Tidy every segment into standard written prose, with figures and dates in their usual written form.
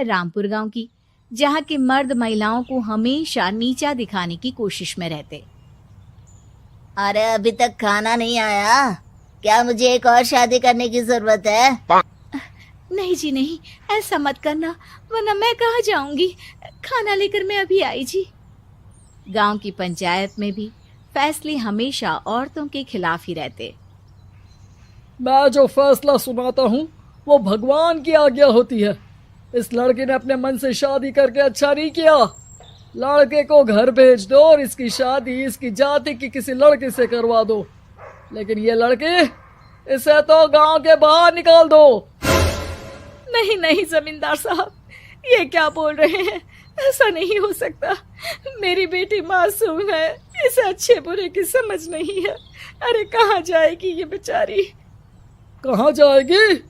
है रामपुर गांव की, जहां के मर्द महिलाओं को हमेशा नीचा दिखाने की कोशिश में रहते। अरे अभी तक खाना नहीं आया, क्या मुझे एक और शादी करने की जरूरत है? नहीं जी नहीं, ऐसा मत करना, वरना मैं कहाँ जाऊंगी। खाना लेकर मैं अभी आई जी। गांव की पंचायत में भी फैसले हमेशा औरतों के खिलाफ ही रहते। मैं जो फैसला सुनाता हूँ वो भगवान की आज्ञा होती है। इस लड़के ने अपने मन से शादी करके अच्छा नहीं किया। लड़के को घर भेज दो और इसकी शादी इसकी जाति की किसी लड़के से करवा दो। लेकिन ये लड़की, इसे तो गांव के बाहर निकाल दो। नहीं नहीं जमींदार साहब, ये क्या बोल रहे हैं? ऐसा नहीं हो सकता। मेरी बेटी मासूम है, इसे अच्छे बुरे की समझ नहीं है। अरे कहाँ जाएगी ये बेचारी? कहाँ जाएगी?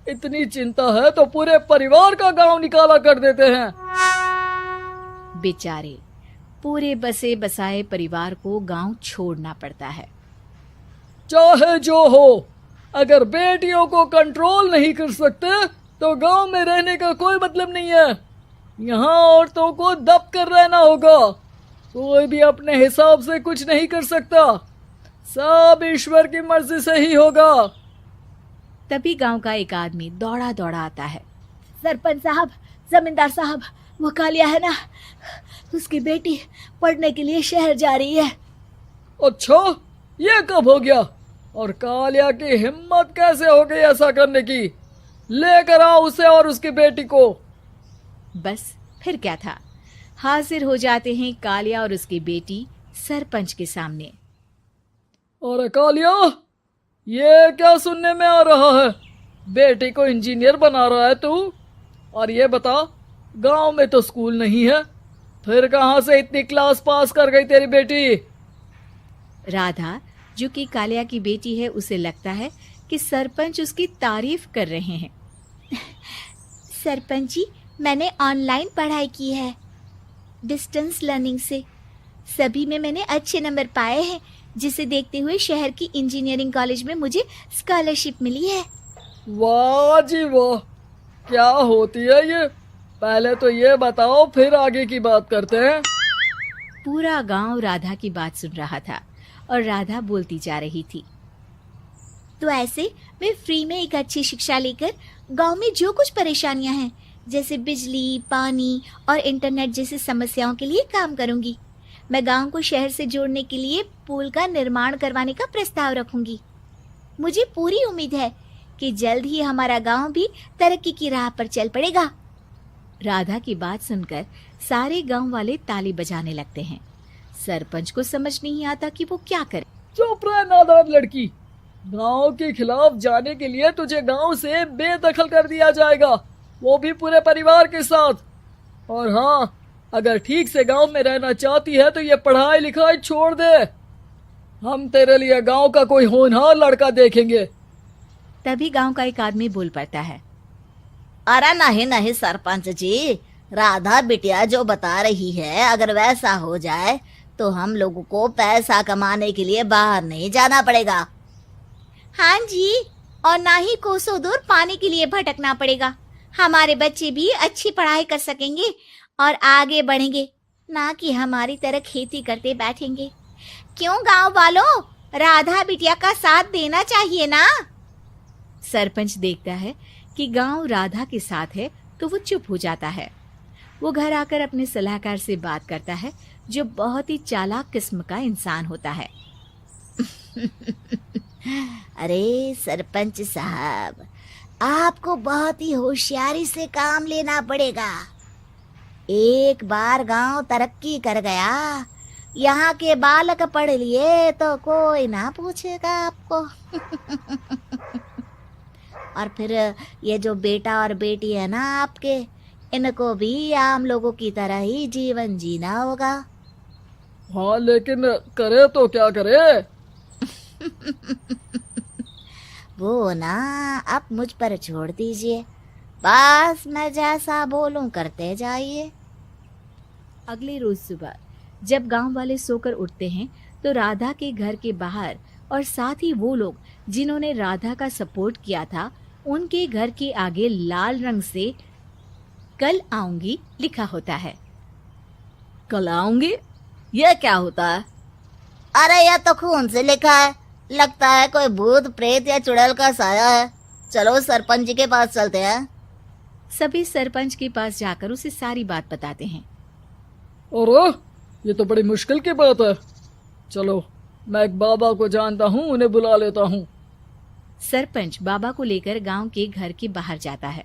इतनी चिंता है तो पूरे परिवार का गांव निकाला कर देते हैं। बेचारे पूरे बसे बसाए परिवार को गांव छोड़ना पड़ता है। चाहे जो हो, अगर बेटियों को कंट्रोल नहीं कर सकते तो गांव में रहने का कोई मतलब नहीं है। यहाँ औरतों को दब कर रहना होगा। कोई भी अपने हिसाब से कुछ नहीं कर सकता, सब ईश्वर की मर्जी से ही होगा। तभी गांव का एक आदमी दौड़ा दौड़ा आता है। सरपंच साहब, जमींदार साहब, वो कालिया है ना, उसकी बेटी पढ़ने के लिए शहर जा रही है। अच्छा, ये कब हो गया? और कालिया की हिम्मत कैसे हो गई ऐसा करने की? लेकर आओ उसे और उसकी बेटी को। बस फिर क्या था, हाजिर हो जाते हैं कालिया और उसकी बेटी सरपंच के सामने। अरे कालिया, ये क्या सुनने में आ रहा है? बेटी को इंजीनियर बना रहा है तू? और ये बता, गांव में तो स्कूल नहीं है, फिर कहां से इतनी क्लास पास कर गई तेरी बेटी? राधा, जो कि कालिया की बेटी है, उसे लगता है कि सरपंच उसकी तारीफ कर रहे हैं। सरपंच जी, मैंने ऑनलाइन पढ़ाई की है, डिस्टेंस लर्निंग से। सभी में मैंने अच्छे नंबर पाए हैं, जिसे देखते हुए शहर की इंजीनियरिंग कॉलेज में मुझे स्कॉलरशिप मिली है। वाह जी वाह, क्या होती है ये? पहले तो ये बताओ, फिर आगे की बात करते हैं। पूरा गांव राधा की बात सुन रहा था और राधा बोलती जा रही थी। तो ऐसे मैं फ्री में एक अच्छी शिक्षा लेकर गांव में जो कुछ परेशानियां हैं, जैसे बिजली, पानी और इंटरनेट जैसी समस्याओं के लिए काम करूंगी। मैं गांव को शहर से जोड़ने के लिए पुल का निर्माण करवाने का प्रस्ताव रखूंगी। मुझे पूरी उम्मीद है कि जल्द ही हमारा गांव भी तरक्की की राह पर चल पड़ेगा। राधा की बात सुनकर सारे गांव वाले ताली बजाने लगते हैं। सरपंच को समझ नहीं आता कि वो क्या करे। चुप रह नादान लड़की, गांव के खिलाफ जाने के लिए तुझे गांव से बेदखल कर दिया जाएगा, वो भी पूरे परिवार के साथ। और हाँ, अगर ठीक से गांव में रहना चाहती है तो ये पढ़ाई लिखाई छोड़ दे। हम तेरे लिए गांव का कोई होनहार लड़का देखेंगे। तभी गांव का एक आदमी बोल पड़ता है। अरे नहीं नहीं सरपंच जी, राधा बिटिया जो बता रही है, अगर वैसा हो जाए तो हम लोगों को पैसा कमाने के लिए बाहर नहीं जाना पड़ेगा। हाँ जी, और ना ही कोसों दूर पानी के लिए भटकना पड़ेगा। हमारे बच्चे भी अच्छी पढ़ाई कर सकेंगे और आगे बढ़ेंगे, ना कि हमारी तरह खेती करते बैठेंगे। क्यों गांव वालों, राधा बिटिया का साथ देना चाहिए ना। सरपंच देखता है कि गांव राधा के साथ है तो वो चुप हो जाता है। वो घर आकर अपने सलाहकार से बात करता है, जो बहुत ही चालाक किस्म का इंसान होता है। अरे सरपंच साहब, आपको बहुत ही होशियारी से काम लेना पड़ेगा। एक बार गांव तरक्की कर गया, यहाँ के बालक पढ़ लिए तो कोई ना पूछेगा आपको। और फिर ये जो बेटा और बेटी है ना आपके, इनको भी आम लोगों की तरह ही जीवन जीना होगा। हाँ, लेकिन करे तो क्या करे? वो ना आप मुझ पर छोड़ दीजिए, बस मैं जैसा बोलूं करते जाइए। अगले रोज सुबह जब गांव वाले सोकर उठते हैं तो राधा के घर के बाहर और साथ ही वो लोग जिन्होंने राधा का सपोर्ट किया था, उनके घर के आगे लाल रंग से कल आऊंगी लिखा होता है। कल आऊंगी, ये क्या होता है? अरे यह तो खून से लिखा है, लगता है कोई भूत प्रेत या चुड़ैल का साया है। चलो सरपंच जी के पास चलते हैं। सभी सरपंच के पास जाकर उसे सारी बात बताते हैं। अरे ये तो बड़ी मुश्किल की बात है। चलो मैं एक बाबा को जानता हूँ, उन्हें बुला लेता हूँ। सरपंच बाबा को लेकर गांव के घर के बाहर जाता है।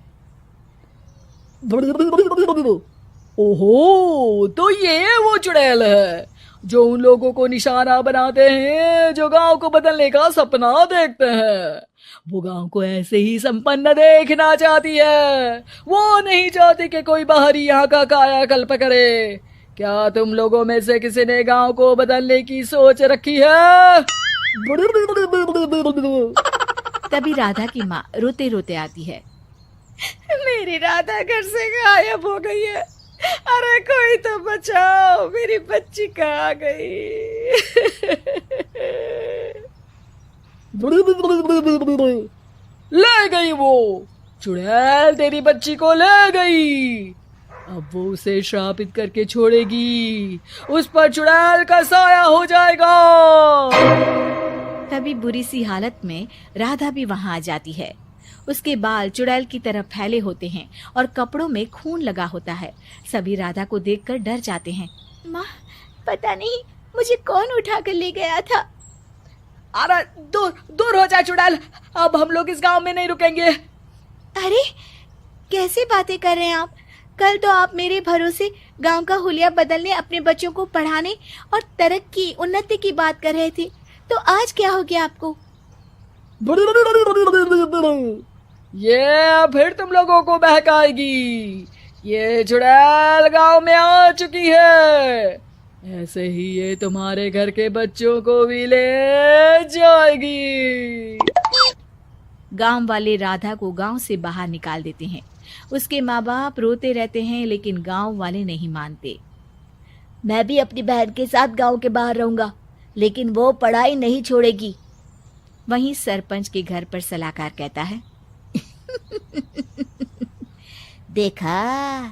ओहो, तो ये वो चुड़ैल है जो उन लोगों को निशाना बनाते हैं जो गांव को बदलने का सपना देखते हैं। वो गांव को ऐसे ही संपन्न देखना चाहती है। वो नहीं चाहती कि कोई बाहरी यहाँ का कायाकल्प करे। क्या तुम लोगों में से किसी ने गांव को बदलने की सोच रखी है? तभी राधा की माँ रोते रोते आती है। मेरी राधा घर से गायब हो गई है। अरे कोई तो बचाओ, मेरी बच्ची कहाँ गई? ले गई वो चुड़ैल, तेरी बच्ची को ले गई। अब वो उसे श्रापित करके छोड़ेगी, उस पर चुड़ैल का साया हो जाएगा। तभी बुरी सी हालत में राधा भी वहां आ जाती है। उसके बाल चुड़ैल की तरह फैले होते हैं और कपड़ों में खून लगा होता है। सभी राधा को देखकर डर जाते हैं। माँ, पता नहीं मुझे कौन उठा कर ले गया था। अरे दूर दूर हो जा चुड़ैल, अब हम लोग इस गांव में नहीं रुकेंगे। अरे कैसे बातें कर रहे हैं आप? कल तो आप मेरे भरोसे गांव का हुलिया बदलने, अपने बच्चों को पढ़ाने और तरक्की उन्नति की बात कर रहे थे, तो आज क्या हो गया आपको? ये फिर तुम लोगों को बहकाएगी। ये चुड़ैल गांव में आ चुकी है, ऐसे ही ये तुम्हारे घर के बच्चों को भी ले जाएगी। गांव वाले राधा को गांव से बाहर निकाल देते हैं। उसके माँ बाप रोते रहते हैं, लेकिन गांव वाले नहीं मानते। मैं भी अपनी बहन के साथ गांव के बाहर रहूंगा, लेकिन वो पढ़ाई नहीं छोड़ेगी। वहीं सरपंच के घर पर सलाहकार कहता है। देखा,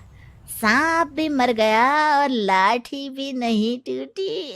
सांप भी मर गया और लाठी भी नहीं टूटी।